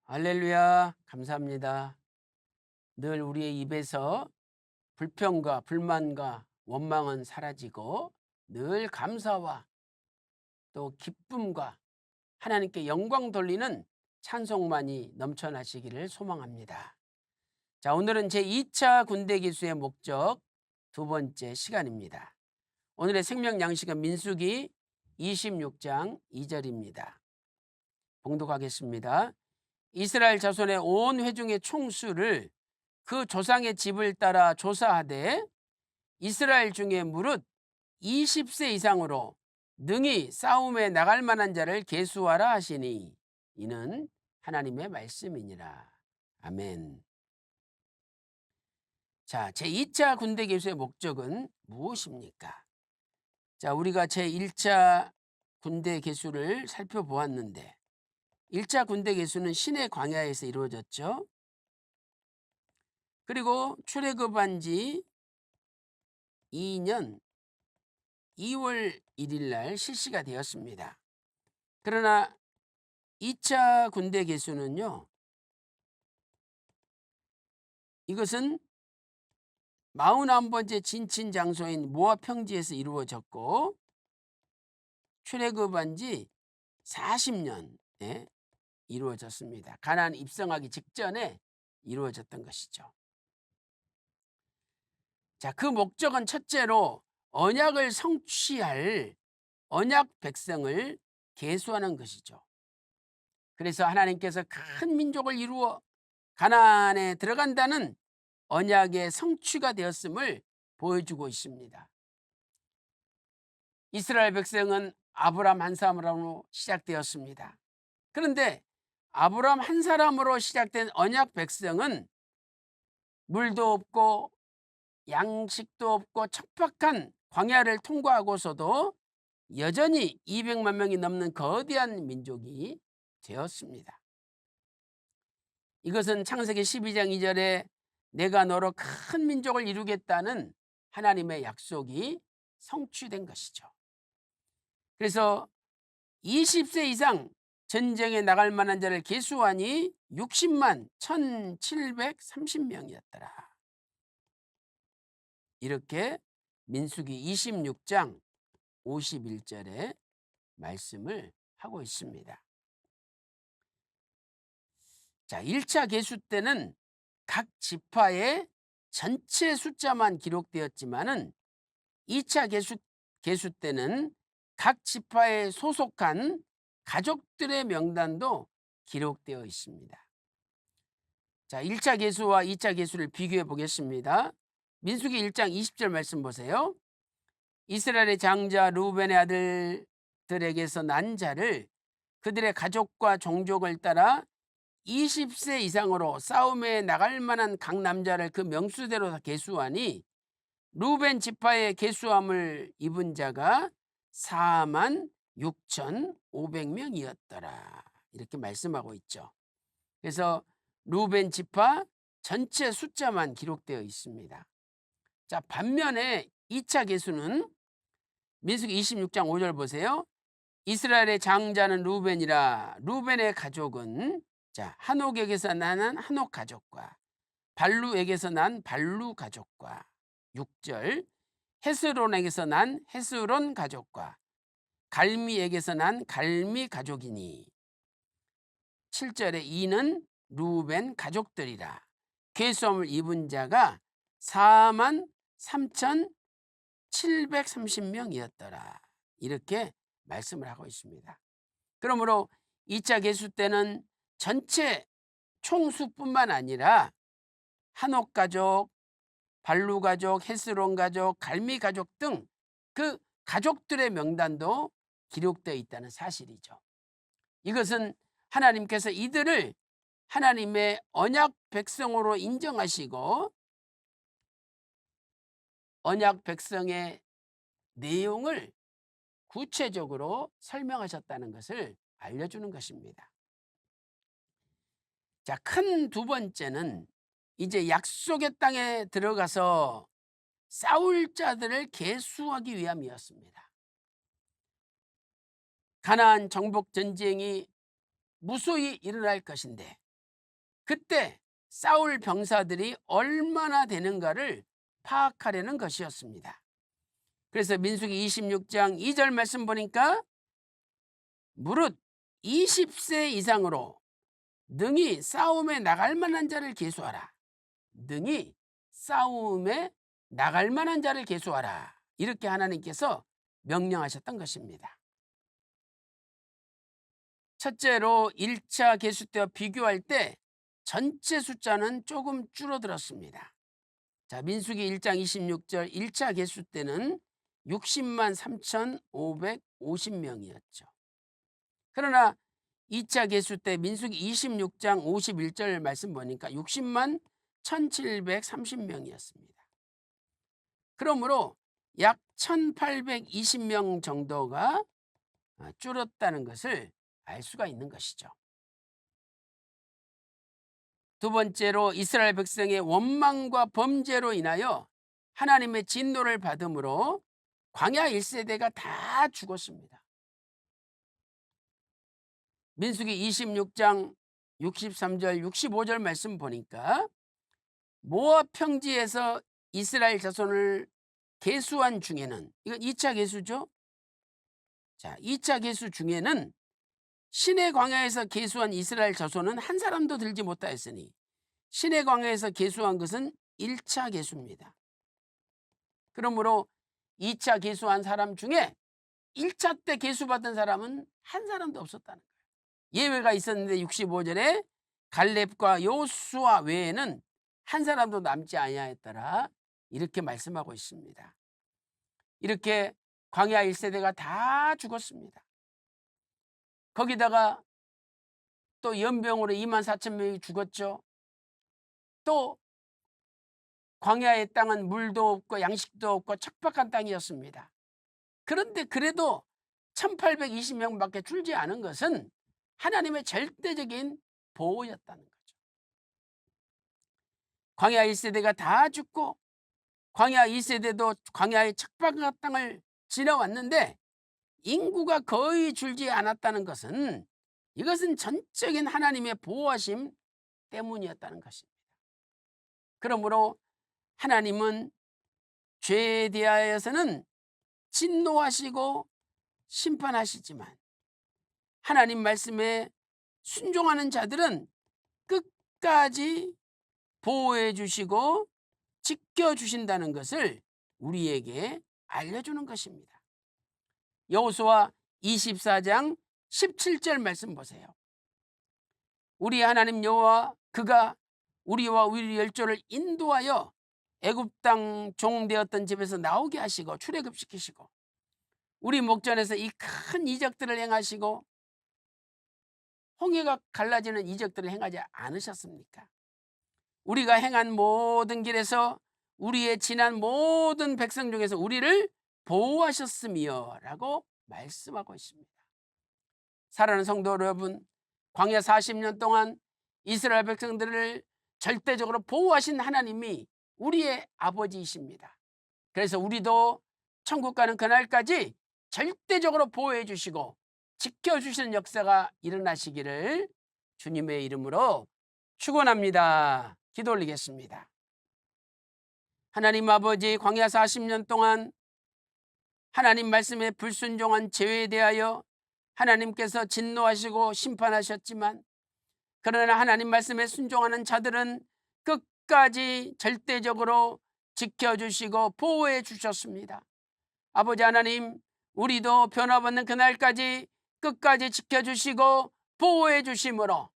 할렐루야, 감사합니다. 늘 우리의 입에서 불평과 불만과 원망은 사라지고 늘 감사와 또 기쁨과 하나님께 영광 돌리는 찬송만이 넘쳐나시기를 소망합니다. 자, 오늘은 제2차 군대 기수의 목적 두 번째 시간입니다. 오늘의 생명 양식은 민수기 26장 2절입니다. 봉독하겠습니다. 이스라엘 자손의 온 회중의 총수를 그 조상의 집을 따라 조사하되 이스라엘 중에 무릇 20세 이상으로 능히 싸움에 나갈 만한 자를 계수하라 하시니 이는 하나님의 말씀이니라. 아멘. 자, 제2차 군대 계수의 목적은 무엇입니까? 자, 우리가 제1차 군대 계수를 살펴보았는데 1차 군대 계수는 신의 광야에서 이루어졌죠. 그리고 출애굽한 지 2년 2월 1일 날 실시가 되었습니다. 그러나 2차 군대 계수는요, 이것은 41번째 진친 장소인 모압 평지에서 이루어졌고 출애굽한 지 40년에 이루어졌습니다. 가나안 입성하기 직전에 이루어졌던 것이죠. 자, 그 목적은 첫째로 언약을 성취할 언약 백성을 계수하는 것이죠. 그래서 하나님께서 큰 민족을 이루어 가나안에 들어간다는 언약의 성취가 되었음을 보여주고 있습니다. 이스라엘 백성은 아브람 한 사람으로 시작되었습니다. 그런데 아브람 한 사람으로 시작된 언약 백성은 물도 없고 양식도 없고 척박한 광야를 통과하고서도 여전히 200만 명이 넘는 거대한 민족이 되었습니다. 이것은 창세기 12장 2절에 내가 너로 큰 민족을 이루겠다는 하나님의 약속이 성취된 것이죠. 그래서 20세 이상 전쟁에 나갈 만한 자를 계수하니 60만 1730명이었더라. 이렇게 민수기 26장 51절에 말씀을 하고 있습니다. 자, 1차 계수 때는 각 지파의 전체 숫자만 기록되었지만은 2차 계수 때는 각 지파에 소속한 가족들의 명단도 기록되어 있습니다. 자, 1차 계수와 2차 계수를 비교해 보겠습니다. 민수기 1장 20절 말씀 보세요. 이스라엘의 장자 루벤의 아들들에게서 난 자를 그들의 가족과 종족을 따라 20세 이상으로 싸움에 나갈 만한 각 남자를 그 명수대로 계수하니 루벤 지파의 계수함을 입은 자가 46,500명이었더라. 이렇게 말씀하고 있죠. 그래서 루벤 지파 전체 숫자만 기록되어 있습니다. 자, 반면에 2차 계수는 민수기 26장 5절 보세요. 이스라엘의 장자는 루벤이라. 루벤의 가족은 자, 한옥에게서 나는 한옥 가족과 발루에게서 난 발루 가족과 6절 헤스론에게서 난 헤스론 가족과 갈미에게서 난 갈미 가족이니 7절에 이는 루벤 가족들이라. 계수함을 입은 자가 43,730명이었더라. 이렇게 말씀을 하고 있습니다. 그러므로 2차 계수 때는 전체 총수뿐만 아니라 한옥 가족, 발루 가족, 헤스론 가족, 갈미 가족 등 그 가족들의 명단도 기록되어 있다는 사실이죠. 이것은 하나님께서 이들을 하나님의 언약 백성으로 인정하시고 언약 백성의 내용을 구체적으로 설명하셨다는 것을 알려주는 것입니다. 자, 큰 두 번째는 이제 약속의 땅에 들어가서 싸울 자들을 계수하기 위함이었습니다. 가나안 정복 전쟁이 무수히 일어날 것인데 그때 싸울 병사들이 얼마나 되는가를 파악하려는 것이었습니다. 그래서 민수기 26장 2절 말씀 보니까 무릇 20세 이상으로 능히 싸움에 나갈 만한 자를 계수하라. 능히 싸움에 나갈 만한 자를 계수하라. 이렇게 하나님께서 명령하셨던 것입니다. 첫째로 1차 계수 때와 비교할 때 전체 숫자는 조금 줄어들었습니다. 자, 민수기 1장 26절 1차 계수 때는 60만 3,550명이었죠. 그러나 2차 계수 때 민수기 26장 51절 말씀 보니까 60만 1,730명이었습니다. 그러므로 약 1,820명 정도가 줄었다는 것을 알 수가 있는 것이죠. 두 번째로 이스라엘 백성의 원망과 범죄로 인하여 하나님의 진노를 받음으로 광야 1세대가 다 죽었습니다. 민수기 26장 63절 65절 말씀 보니까 모압 평지에서 이스라엘 자손을 계수한 중에는, 이건 2차 계수죠. 자, 2차 계수 중에는 시내 광야에서 계수한 이스라엘 자손은 한 사람도 들지 못하였으니 시내 광야에서 계수한 것은 1차 계수입니다. 그러므로 2차 계수한 사람 중에 1차 때 계수받은 사람은 한 사람도 없었다는 거예요. 예외가 있었는데 65절에 갈렙과 요수아 외에는 한 사람도 남지 아니하였더라, 이렇게 말씀하고 있습니다. 이렇게 광야 1세대가 다 죽었습니다. 거기다가 또 연병으로 24,000명이 죽었죠. 또 광야의 땅은 물도 없고 양식도 없고 척박한 땅이었습니다. 그런데 그래도 1,820명밖에 줄지 않은 것은 하나님의 절대적인 보호였다는 거죠. 광야 1세대가 다 죽고 광야 2세대도 광야의 척박한 땅을 지나왔는데 인구가 거의 줄지 않았다는 것은, 이것은 전적인 하나님의 보호하심 때문이었다는 것입니다. 그러므로 하나님은 죄에 대하여서는 진노하시고 심판하시지만 하나님 말씀에 순종하는 자들은 끝까지 보호해 주시고 지켜주신다는 것을 우리에게 알려주는 것입니다. 여호수아 24장 17절 말씀 보세요. 우리 하나님 여호와 그가 우리와 우리 열조를 인도하여 애굽 땅 종되었던 집에서 나오게 하시고 출애굽시키시고 우리 목전에서 이 큰 이적들을 행하시고 홍해가 갈라지는 이적들을 행하지 않으셨습니까? 우리가 행한 모든 길에서 우리의 지난 모든 백성 중에서 우리를 보호하셨으며 라고 말씀하고 있습니다. 사랑하는 성도 여러분, 광야 40년 동안 이스라엘 백성들을 절대적으로 보호하신 하나님이 우리의 아버지이십니다. 그래서 우리도 천국 가는 그날까지 절대적으로 보호해 주시고 지켜주시는 역사가 일어나시기를 주님의 이름으로 축원합니다. 기도 올리겠습니다. 하나님 아버지, 광야 40년 동안 하나님 말씀에 불순종한 죄에 대하여 하나님께서 진노하시고 심판하셨지만, 그러나 하나님 말씀에 순종하는 자들은 끝까지 절대적으로 지켜주시고 보호해 주셨습니다. 아버지 하나님, 우리도 변화받는 그날까지 끝까지 지켜주시고 보호해 주심으로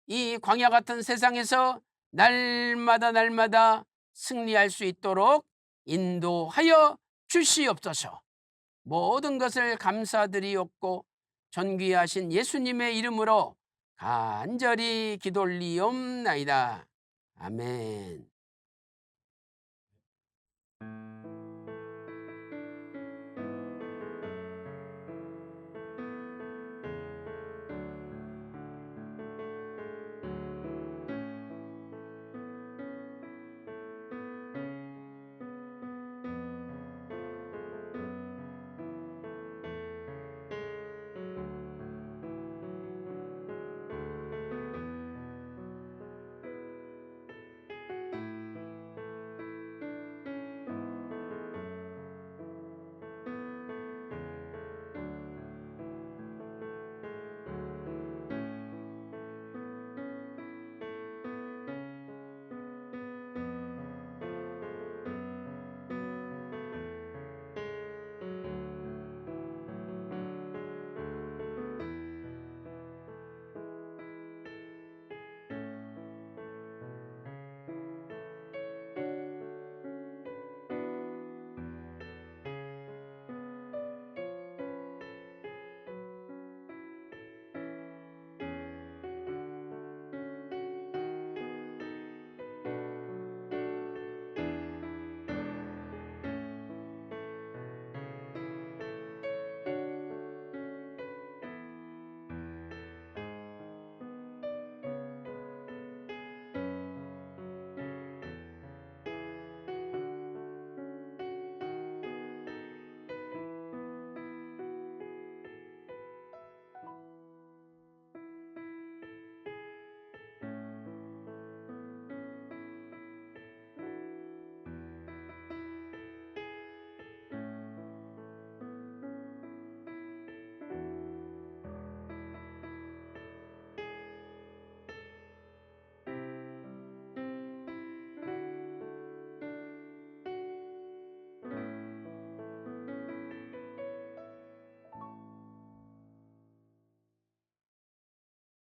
이 광야 같은 세상에서 날마다 승리할 수 있도록 인도하여 주시옵소서. 모든 것을 감사드리옵고 존귀하신 예수님의 이름으로 간절히 기도 올리옵나이다. 아멘.